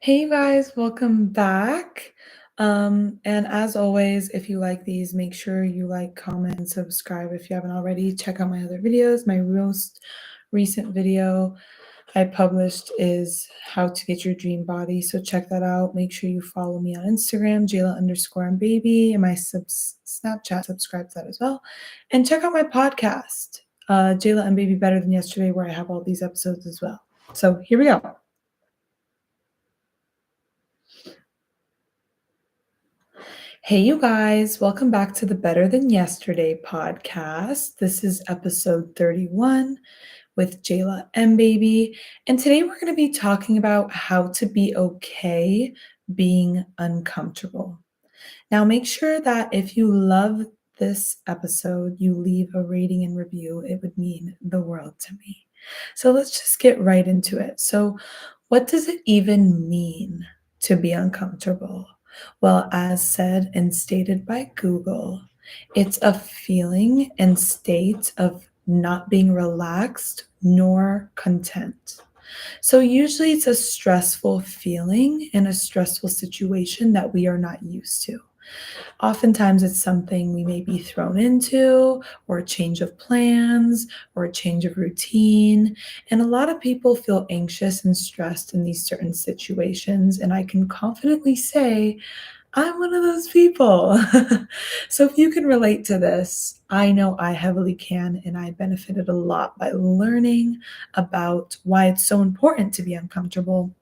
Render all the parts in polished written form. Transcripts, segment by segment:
Hey you guys, welcome back. And as always, if you like these, make sure you like, comment, and subscribe if you haven't already. Check out my other videos. My most recent video I published is how to get your dream body. So check that out. Make sure you follow me on Instagram, Jayla_baby, and my Snapchat, subscribe to that as well. And check out my podcast, Jayla and Baby Better Than Yesterday, where I have all these episodes as well. So here we go. Hey, you guys, welcome back to the Better Than Yesterday podcast. This is episode 31 with Jayla and Baby. And today we're going to be talking about how to be okay being uncomfortable. Now, make sure that if you love this episode, you leave a rating and review. It would mean the world to me. So let's just get right into it. So, what does it even mean to be uncomfortable? Well, as said and stated by Google, it's a feeling and state of not being relaxed nor content. So, usually it's a stressful feeling in a stressful situation that we are not used to. Oftentimes, it's something we may be thrown into, or a change of plans, or a change of routine. And a lot of people feel anxious and stressed in these certain situations. And I can confidently say, I'm one of those people. So if you can relate to this, I know I heavily can, and I benefited a lot by learning about why it's so important to be uncomfortable,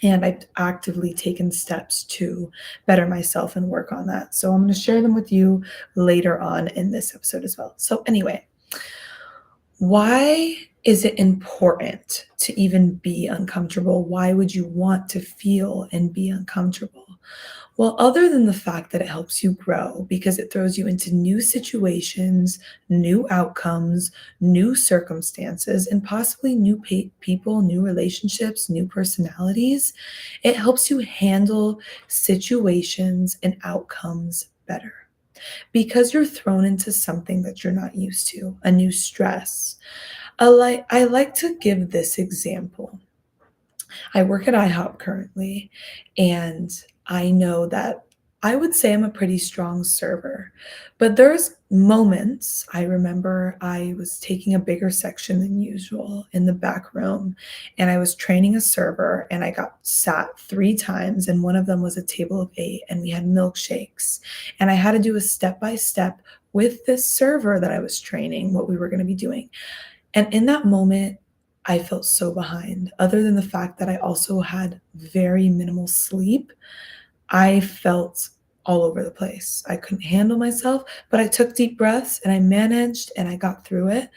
and I've actively taken steps to better myself and work on that. So I'm going to share them with you later on in this episode as well. So, anyway, why is it important to even be uncomfortable? Why would you want to feel and be uncomfortable? Well, other than the fact that it helps you grow because it throws you into new situations, new outcomes, new circumstances, and possibly new people, new relationships, new personalities, it helps you handle situations and outcomes better because you're thrown into something that you're not used to, a new stress. I like to give this example. I work at IHOP currently, and I know that I would say I'm a pretty strong server. But there's moments I remember I was taking a bigger section than usual in the back room, and I was training a server, and I got sat 3 times, and one of them was a table of 8, and we had milkshakes. And I had to do a step by step with this server that I was training, what we were going to be doing. And in that moment, I felt so behind. Other than the fact that I also had very minimal sleep, I felt all over the place. I couldn't handle myself, but I took deep breaths and I managed and I got through it.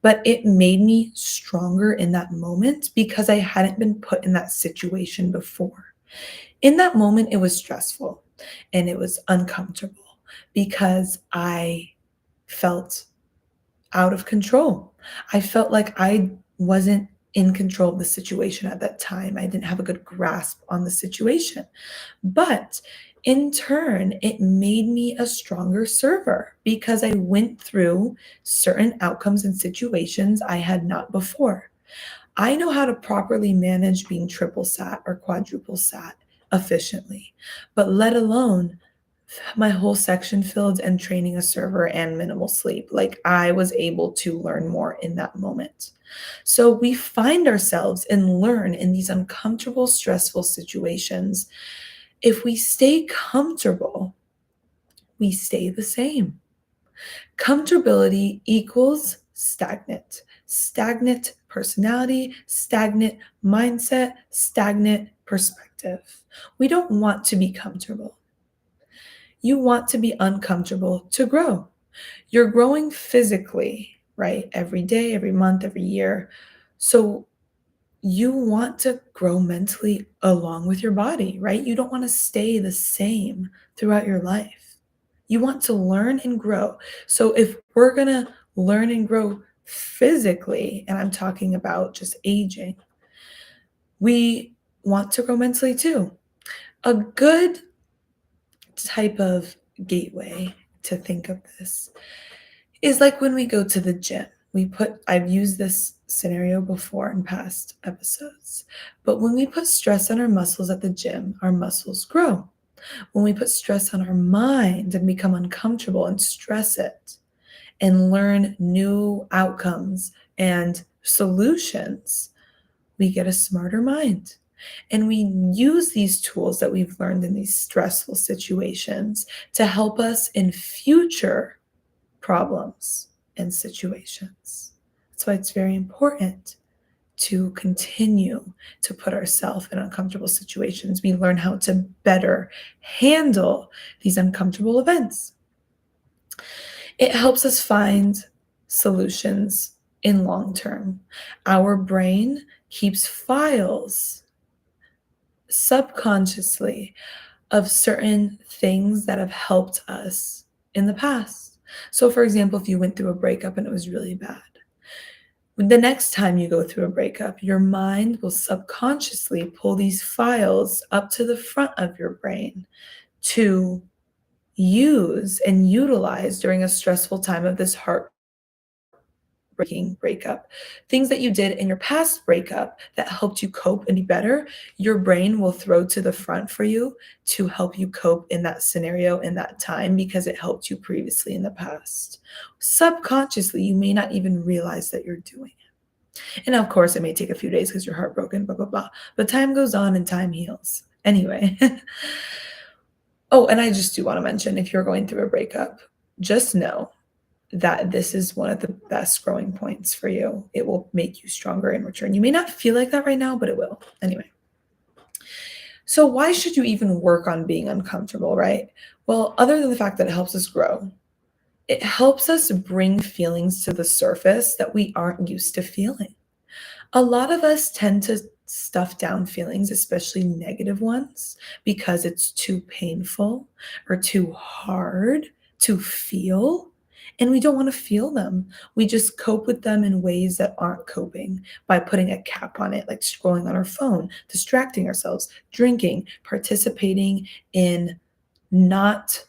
But it made me stronger in that moment because I hadn't been put in that situation before. In that moment, it was stressful and it was uncomfortable because I felt out of control. I felt like I wasn't in control of the situation at that time. I didn't have a good grasp on the situation. But in turn, it made me a stronger server because I went through certain outcomes and situations I had not before. I know how to properly manage being triple sat or quadruple sat efficiently, but let alone my whole section filled and training a server and minimal sleep. Like I was able to learn more in that moment. So we find ourselves and learn in these uncomfortable, stressful situations. If we stay comfortable, we stay the same. Comfortability equals stagnant. Stagnant personality, stagnant mindset, stagnant perspective. We don't want to be comfortable. You want to be uncomfortable to grow. You're growing physically, right? Every day, every month, every year. So you want to grow mentally along with your body, right? You don't want to stay the same throughout your life. You want to learn and grow. So if we're going to learn and grow physically, and I'm talking about just aging, we want to grow mentally too. A good type of gateway to think of this is like when we go to the gym. I've used this scenario before in past episodes. But when we put stress on our muscles at the gym, our muscles grow. When we put stress on our mind and become uncomfortable and stress it and learn new outcomes and solutions, we get a smarter mind. And we use these tools that we've learned in these stressful situations to help us in future problems and situations. That's why it's very important to continue to put ourselves in uncomfortable situations. We learn how to better handle these uncomfortable events. It helps us find solutions in long term. Our brain keeps files subconsciously of certain things that have helped us in the past. So, for example, if you went through a breakup and it was really bad, the next time you go through a breakup, your mind will subconsciously pull these files up to the front of your brain to use and utilize during a stressful time of this heartbreaking breakup. Things that you did in your past breakup that helped you cope and be better, your brain will throw to the front for you to help you cope in that scenario in that time because it helped you previously in the past. Subconsciously, you may not even realize that you're doing it. And of course, it may take a few days because you're heartbroken, blah, blah, blah. But time goes on and time heals. Anyway. Oh, and I just do want to mention if you're going through a breakup, just know that this is one of the best growing points for you. It will make you stronger in return. You may not feel like that right now, but it will. Anyway. So, why should you even work on being uncomfortable, right? Well, other than the fact that it helps us grow, it helps us bring feelings to the surface that we aren't used to feeling. A lot of us tend to stuff down feelings, especially negative ones, because it's too painful or too hard to feel. And we don't want to feel them. We just cope with them in ways that aren't coping by putting a cap on it, like scrolling on our phone, distracting ourselves, drinking, participating in not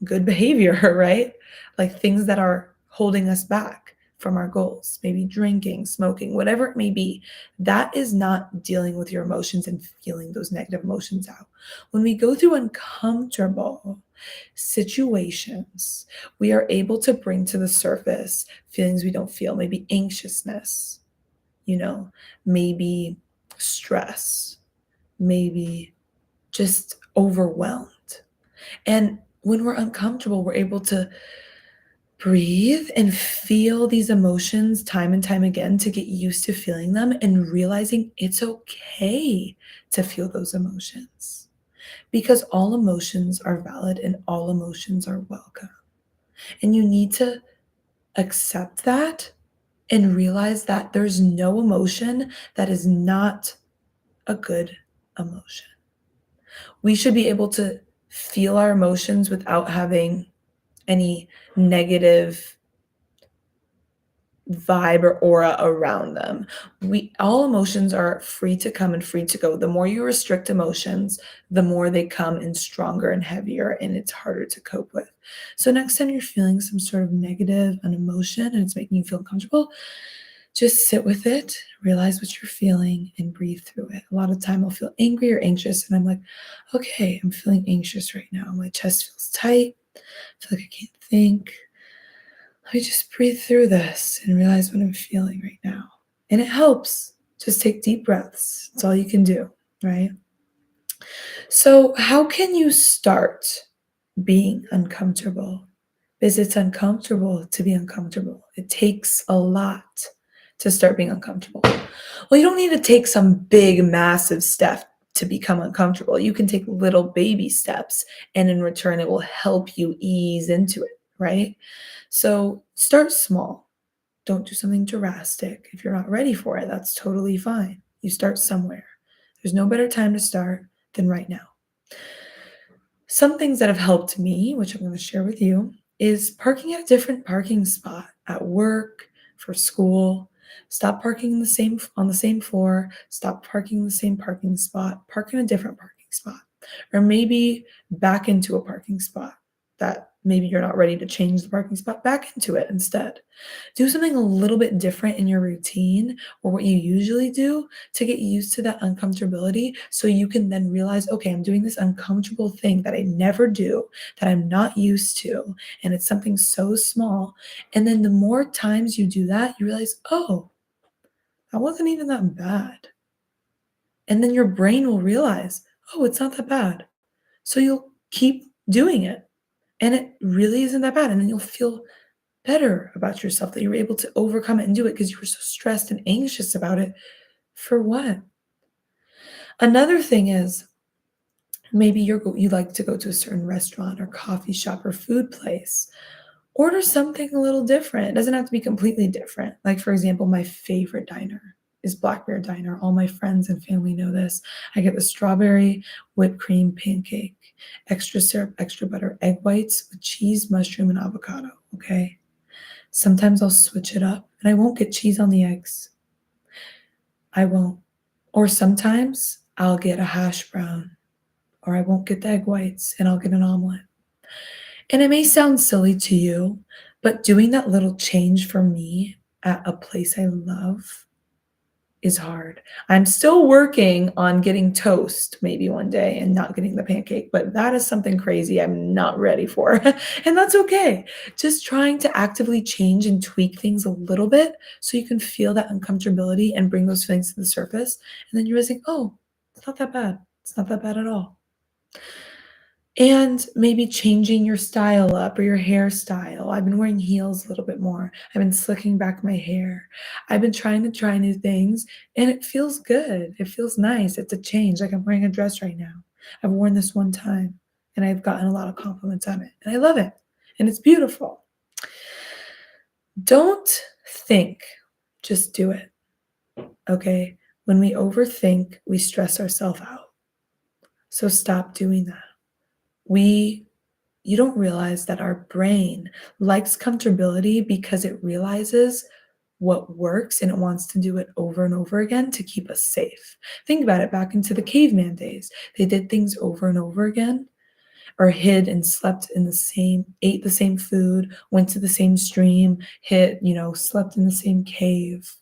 good behavior, right? Like things that are holding us back from our goals, maybe drinking, smoking, whatever it may be. That is not dealing with your emotions and feeling those negative emotions out. When we go through uncomfortable situations, we are able to bring to the surface feelings we don't feel, maybe anxiousness, you know, maybe stress, maybe just overwhelmed. And when we're uncomfortable, we're able to breathe and feel these emotions time and time again to get used to feeling them and realizing it's okay to feel those emotions because all emotions are valid and all emotions are welcome. And you need to accept that and realize that there's no emotion that is not a good emotion. We should be able to feel our emotions without having any negative vibe or aura around them. We all emotions are free to come and free to go. The more you restrict emotions, the more they come in stronger and heavier and it's harder to cope with. So next time you're feeling some sort of negative an emotion and it's making you feel uncomfortable, just sit with it, realize what you're feeling and breathe through it. A lot of time I'll feel angry or anxious and I'm like, okay, I'm feeling anxious right now. My chest feels tight. I feel like I can't think. Let me just breathe through this and realize what I'm feeling right now. And it helps. Just take deep breaths. It's all you can do, right? So, how can you start being uncomfortable? Because it's uncomfortable to be uncomfortable. It takes a lot to start being uncomfortable. Well, you don't need to take some big, massive step to become uncomfortable. You can take little baby steps, and in return, it will help you ease into it, right? So start small. Don't do something drastic. If you're not ready for it, that's totally fine. You start somewhere. There's no better time to start than right now. Some things that have helped me, which I'm going to share with you, is parking at a different parking spot at work, for school. Stop parking on the same floor. Stop parking in the same parking spot. Park in a different parking spot. Or maybe back into a parking spot. that maybe you're not ready to change the parking spot back into it instead. Do something a little bit different in your routine or what you usually do to get used to that uncomfortability so you can then realize, okay, I'm doing this uncomfortable thing that I never do, that I'm not used to, and it's something so small. And then the more times you do that, you realize, oh, that wasn't even that bad. And then your brain will realize, oh, it's not that bad. So you'll keep doing it. And it really isn't that bad. And then you'll feel better about yourself that you were able to overcome it and do it because you were so stressed and anxious about it. For what? Another thing is maybe you like to go to a certain restaurant or coffee shop or food place. Order something a little different. It doesn't have to be completely different. Like, for example, my favorite diner is Black Bear Diner. All my friends and family know this. I get the strawberry whipped cream pancake, extra syrup, extra butter, egg whites with cheese, mushroom, and avocado. Okay. Sometimes I'll switch it up and I won't get cheese on the eggs. I won't. Or sometimes I'll get a hash brown or I won't get the egg whites and I'll get an omelet. And it may sound silly to you, but doing that little change for me at a place I love is hard. I'm still working on getting toast maybe one day and not getting the pancake, but that is something crazy I'm not ready for. And that's okay. Just trying to actively change and tweak things a little bit so you can feel that uncomfortability and bring those feelings to the surface. And then you're realizing, oh, it's not that bad. It's not that bad at all. And maybe changing your style up or your hairstyle. I've been wearing heels a little bit more. I've been slicking back my hair. I've been trying to try new things and it feels good. It feels nice. It's a change. Like I'm wearing a dress right now. I've worn this one time and I've gotten a lot of compliments on it and I love it and it's beautiful. Don't think, just do it. Okay? When we overthink, we stress ourselves out. So stop doing that. You don't realize that our brain likes comfortability because it realizes what works and it wants to do it over and over again to keep us safe. Think about it back into the caveman days. They did things over and over again or hid and slept in the same, ate the same food, went to the same stream, slept in the same cave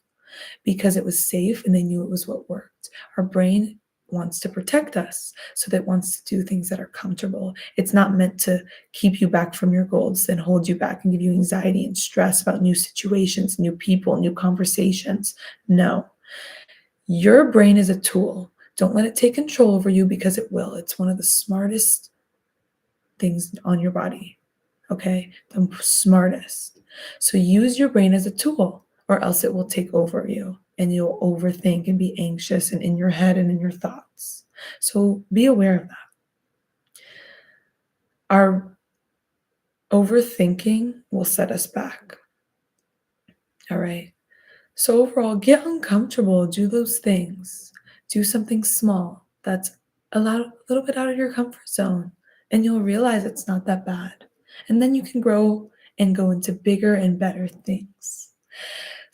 because it was safe and they knew it was what worked. Our brain wants to protect us, so that it wants to do things that are comfortable. It's not meant to keep you back from your goals and hold you back and give you anxiety and stress about new situations, new people, new conversations. No. Your brain is a tool. Don't let it take control over you because it will. It's one of the smartest things on your body. Okay? The smartest. So use your brain as a tool or else it will take over you and you'll overthink and be anxious and in your head and in your thoughts. So be aware of that. Our overthinking will set us back. All right. So overall, get uncomfortable, do those things. Do something small that's a little bit out of your comfort zone and you'll realize it's not that bad. And then you can grow and go into bigger and better things.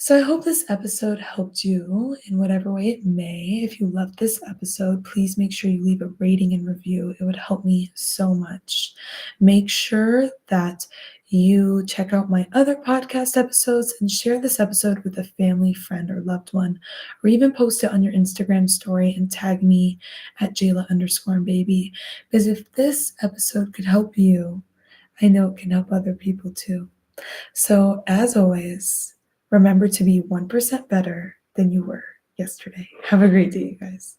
So I hope this episode helped you in whatever way it may. If you loved this episode, please make sure you leave a rating and review. It would help me so much. Make sure that you check out my other podcast episodes and share this episode with a family, friend, or loved one, or even post it on your Instagram story and tag me at Jayla_baby. Because if this episode could help you, I know it can help other people too. So as always, remember to be 1% better than you were yesterday. Have a great day, you guys.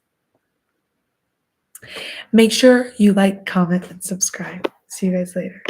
Make sure you like, comment, and subscribe. See you guys later.